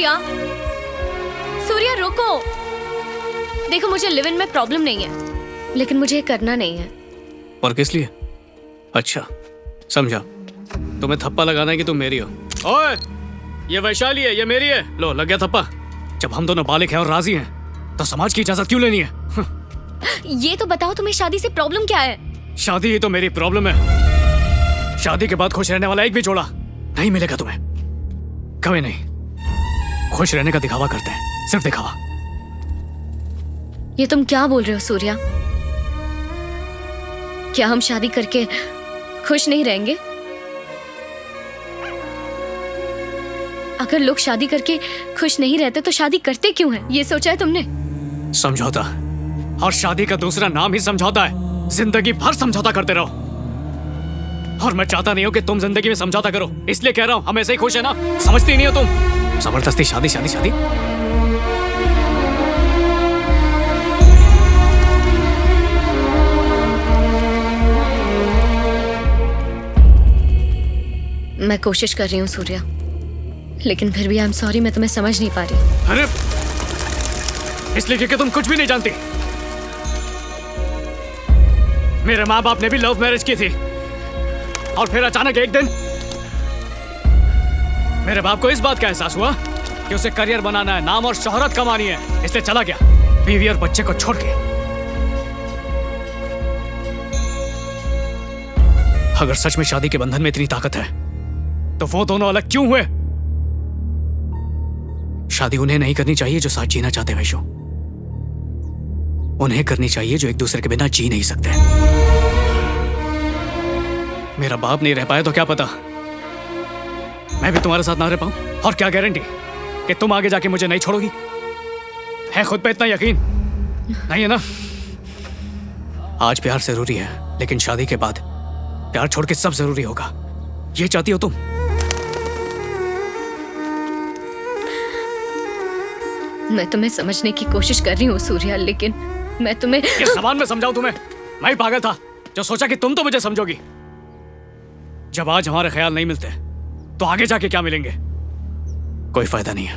सूर्या, सूर्या रुको। देखो मुझे लिव इन में प्रॉब्लम नहीं है, लेकिन मुझे ये करना नहीं है। और किस लिए? अच्छा समझा, तुम्हें थप्पा लगाना है कि तुम मेरी हो। ओए, ये वैशाली है, ये मेरी है। लो लग गया थप्पा। जब हम दोनों बालिग हैं और राजी हैं तो समाज की इजाजत क्यों लेनी है? ये तो बताओ तुम्हें शादी से प्रॉब्लम क्या है? शादी ही तो मेरी प्रॉब्लम है। शादी के बाद खुश रहने वाला एक भी जोड़ा नहीं मिलेगा तुम्हें, कभी नहीं। खुश रहने का दिखावा करते हैं, सिर्फ दिखावा। ये तुम क्या बोल रहे हो सूर्या? क्या हम शादी करके खुश नहीं रहेंगे? अगर लोग शादी करके खुश नहीं रहते तो शादी करते क्यों हैं? ये सोचा है तुमने? समझौता, और शादी का दूसरा नाम ही समझौता है। जिंदगी भर समझौता करते रहो, और मैं चाहता नहीं हूं कि तुम जिंदगी में समझौता करो। इसलिए कह रहा हूं, हम ऐसे ही खुश है ना। समझती नहीं हो तुम? जबरदस्ती शादी शादी शादी। मैं कोशिश कर रही हूँ सूर्या, लेकिन फिर भी आई एम सॉरी, मैं तुम्हें समझ नहीं पा रही। अरे इसलिए क्योंकि तुम कुछ भी नहीं जानती। मेरे माँ बाप ने भी लव मैरिज की थी, और फिर अचानक एक दिन मेरे बाप को इस बात का एहसास हुआ कि उसे करियर बनाना है, नाम और शोहरत कमानी है, इसलिए चला गया बीवी और बच्चे को छोड़ के। अगर सच में शादी के बंधन में इतनी ताकत है तो वो दोनों अलग क्यों हुए? शादी उन्हें नहीं करनी चाहिए जो साथ जीना चाहते वैशो, उन्हें करनी चाहिए जो एक दूसरे के बिना जी नहीं सकते। मेरा बाप नहीं रह पाया तो क्या पता मैं भी तुम्हारे साथ ना रह पाऊं, और क्या गारंटी कि तुम आगे जाके मुझे नहीं छोड़ोगी? है खुद पे इतना यकीन नहीं है ना? आज प्यार जरूरी है, लेकिन शादी के बाद प्यार छोड़ के सब जरूरी होगा। ये चाहती हो तुम? मैं तुम्हें समझने की कोशिश कर रही हूँ सूर्या, लेकिन मैं तुम्हें किस जबान में समझाऊं तुम्हें? मैं ही पागल था जो सोचा कि तुम तो मुझे समझोगी। जब आज हमारे ख्याल नहीं मिलते तो आगे जाके क्या मिलेंगे? कोई फायदा नहीं है,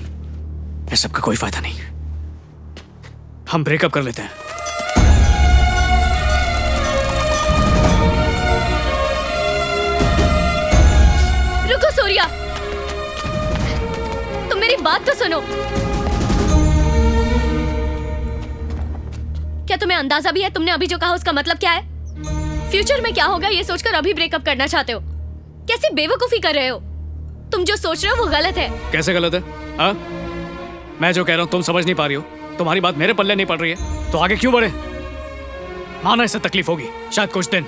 इस सब का कोई फायदा नहीं। हम ब्रेकअप कर लेते हैं। रुको सूर्या, तुम मेरी बात तो सुनो। क्या तुम्हें अंदाजा भी है तुमने अभी जो कहा उसका मतलब क्या है? फ्यूचर में क्या होगा ये सोचकर अभी ब्रेकअप करना चाहते हो? कैसी बेवकूफी कर रहे हो? तुम जो सोच रहे हो वो गलत है। कैसे गलत है? हाँ, मैं जो कह रहा हूं तुम समझ नहीं पा रही हो। तुम्हारी बात मेरे पल्ले नहीं पड़ रही है तो आगे क्यों बढ़े? माना इससे तकलीफ होगी, शायद कुछ दिन,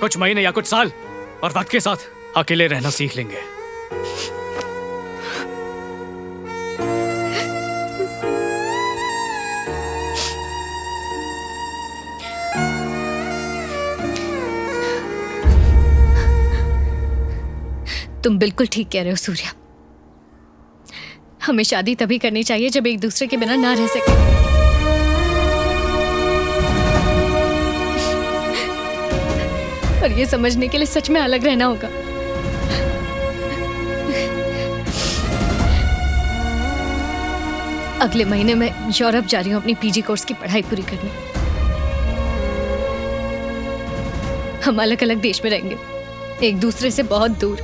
कुछ महीने या कुछ साल, और वक्त के साथ अकेले रहना सीख लेंगे। तुम बिल्कुल ठीक कह रहे हो सूर्या। हमें शादी तभी करनी चाहिए जब एक दूसरे के बिना ना रह सके। और ये समझने के लिए सच में अलग रहना होगा। अगले महीने मैं यूरोप जा रही हूँ अपनी पीजी कोर्स की पढ़ाई पूरी करने। हम अलग अलग देश में रहेंगे, एक दूसरे से बहुत दूर।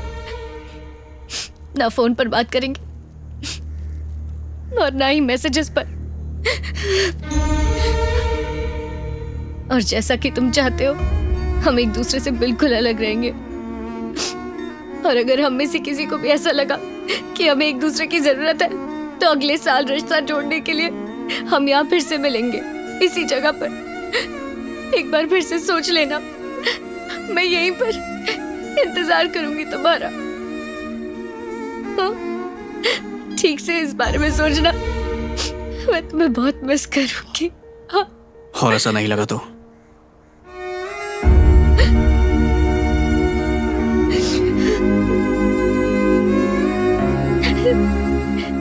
ना फोन पर बात करेंगे और ना ही मैसेजेस पर। और जैसा कि तुम चाहते हो हम एक दूसरे से बिल्कुल अलग रहेंगे। और अगर हम में से किसी को भी ऐसा लगा कि हमें एक दूसरे की जरूरत है तो अगले साल रिश्ता जोड़ने के लिए हम यहाँ फिर से मिलेंगे, इसी जगह पर। एक बार फिर से सोच लेना, मैं यहीं पर इंतजार करूंगी तुम्हारा। ठीक से इस बारे में सोचना, मैं तुम्हें बहुत मिस करूंगी। हाँ? और ऐसा नहीं लगा तो?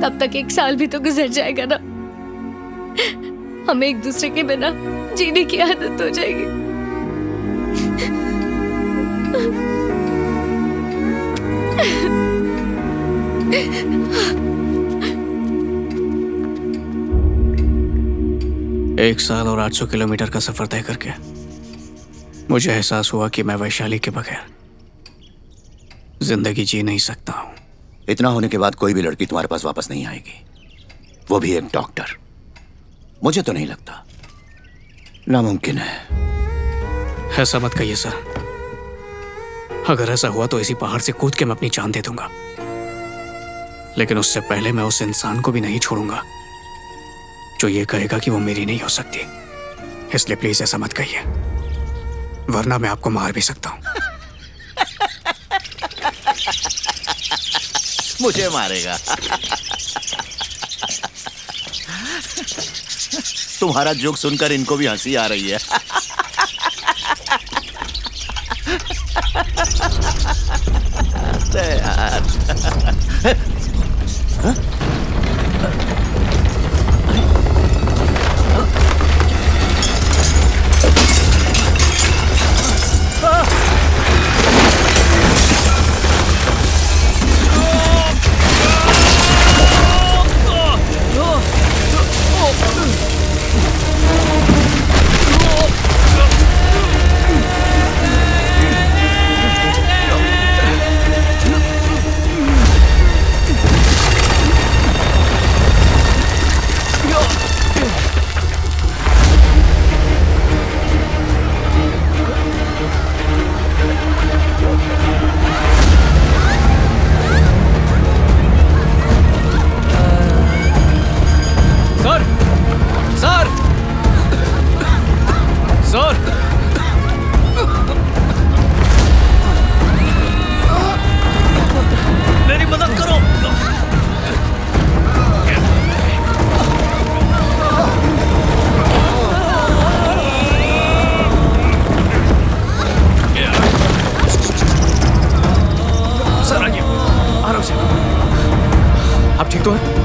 तब तक एक साल भी तो गुजर जाएगा ना। हमें एक दूसरे के बिना जीने की आदत हो जाएगी। 1 साल और 800 किलोमीटर का सफर तय करके मुझे एहसास हुआ कि मैं वैशाली के बगैर जिंदगी जी नहीं सकता हूँ। इतना होने के बाद कोई भी लड़की तुम्हारे पास वापस नहीं आएगी, वो भी एक डॉक्टर। मुझे तो नहीं लगता, नामुमकिन है। ऐसा मत कहिए सर। अगर ऐसा हुआ तो इसी पहाड़ से कूद के मैं अपनी जान दे दूंगा, लेकिन उससे पहले मैं उस इंसान को भी नहीं छोड़ूंगा जो ये कहेगा कि वो मेरी नहीं हो सकती। इसलिए प्लीज ऐसा मत कहिए, वरना मैं आपको मार भी सकता हूँ। मुझे मारेगा? तुम्हारा जोक सुनकर इनको भी हंसी आ रही है। अरे यार। आप ठीक तो हैं?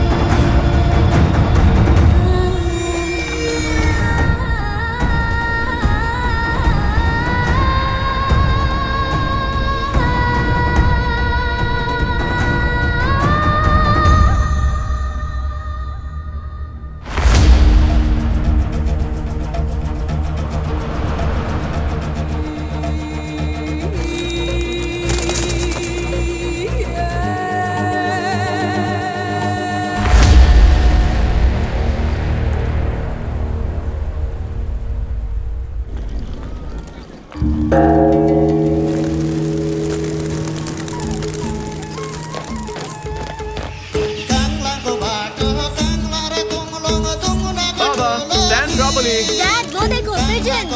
Dad, वो देखो pigeons।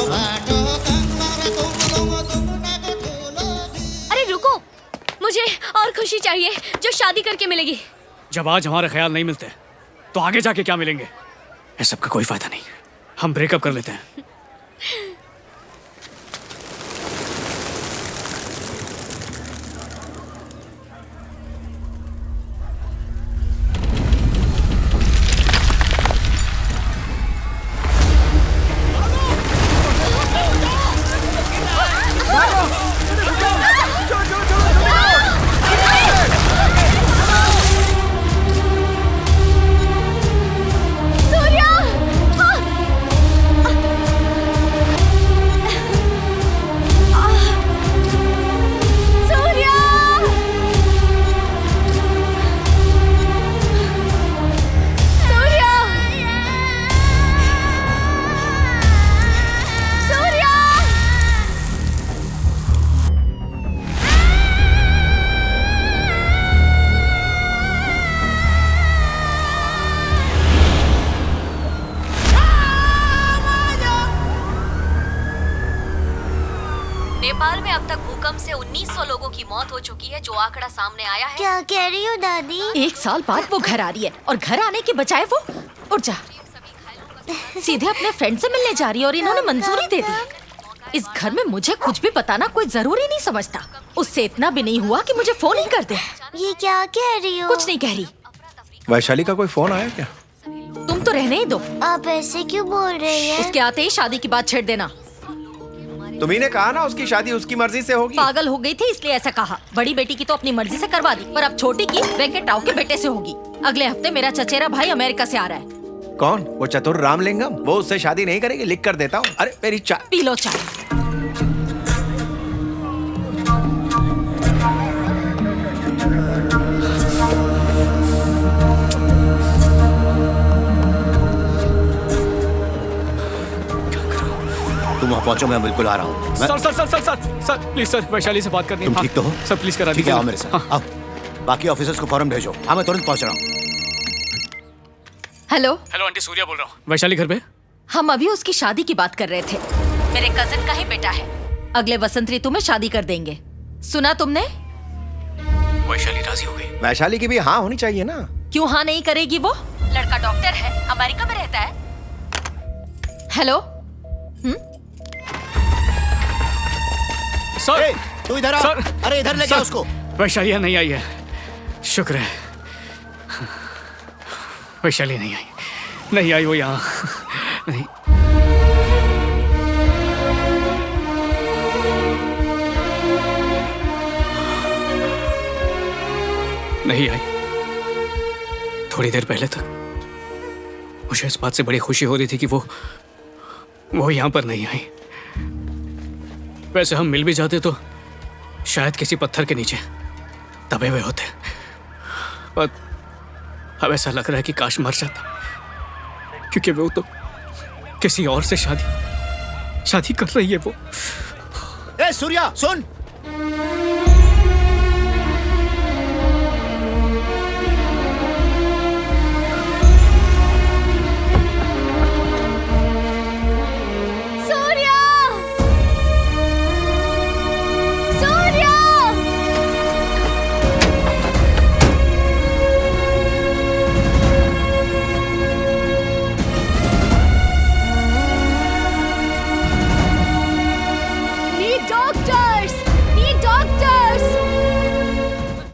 अरे रुको, मुझे और खुशी चाहिए जो शादी करके मिलेगी। जब आज हमारे ख्याल नहीं मिलते तो आगे जाके क्या मिलेंगे? इस सब का कोई फायदा नहीं, हम ब्रेकअप कर लेते हैं। नेपाल में अब तक भूकंप से 1900 लोगों की मौत हो चुकी है, जो आंकड़ा सामने आया है। क्या कह रही हो दादी? 1 साल बाद वो घर आ रही है और घर आने के बजाय वो उठ जा सीधे अपने फ्रेंड से मिलने जा रही है और इन्होंने मंजूरी दे दी। इस घर में मुझे कुछ भी बताना कोई जरूरी नहीं समझता। उससे इतना भी नहीं हुआ कि मुझे फोन ही कर दे। ये क्या कह रही हो? कुछ नहीं कह रही। वैशाली का कोई फोन आया क्या? तुम तो रहने ही दो। आप ऐसे क्यों बोल रही हैं? उसके आते ही शादी की बात छेड़ देना। तुम्ही ने कहा ना उसकी शादी उसकी मर्जी से होगी। पागल हो गई थी इसलिए ऐसा कहा। बड़ी बेटी की तो अपनी मर्जी से करवा दी, पर अब छोटी की वेंकट राव के बेटे से होगी। अगले हफ्ते मेरा चचेरा भाई अमेरिका से आ रहा है। कौन? वो चतुर रामलिंगम? वो उससे शादी नहीं करेगी, लिख कर देता हूँ। अरे मेरी चाय। पी लो चाय। तुम वहाँ पहुंचो, मैं बिल्कुल आ रहा हूँ। Sir sir sir sir sir sir please sir, Vaishali से बात करनी है। तुम ठीक तो हो? सर प्लीज करा ठीक है, दीजिए। आओ मेरे साथ। हाँ। आओ, बाकी ऑफिसर्स को फौरन भेजो। हाँ, मैं तुरंत पहुंच रहा हूँ। हेलो, हेलो आंटी, सूर्या बोल रहा हूँ। वैशाली घर पे? हम अभी उसकी शादी की बात कर रहे थे। मेरे कजिन का ही बेटा है, अगले वसंत ऋतु में शादी कर देंगे। सुना तुमने? वैशाली राजी हो गई? वैशाली की भी हाँ होनी चाहिए ना। क्यों हाँ नहीं करेगी? वो लड़का डॉक्टर है, अमेरिका में रहता है। हेलो, सर ए, तू इधर आ। सर, अरे इधर ले जा सर, उसको। वैशाली नहीं आई है, शुक्र है। वैशाली नहीं आई वो यहाँ नहीं। नहीं आई। थोड़ी देर पहले तक मुझे इस बात से बड़ी खुशी हो रही थी कि वो यहाँ पर नहीं आई। वैसे हम मिल भी जाते तो शायद किसी पत्थर के नीचे दबे हुए होते, पर अब ऐसा लग रहा है कि काश मर जाता, क्योंकि वो तो किसी और से शादी कर रही है वो। ए सूर्या सुन,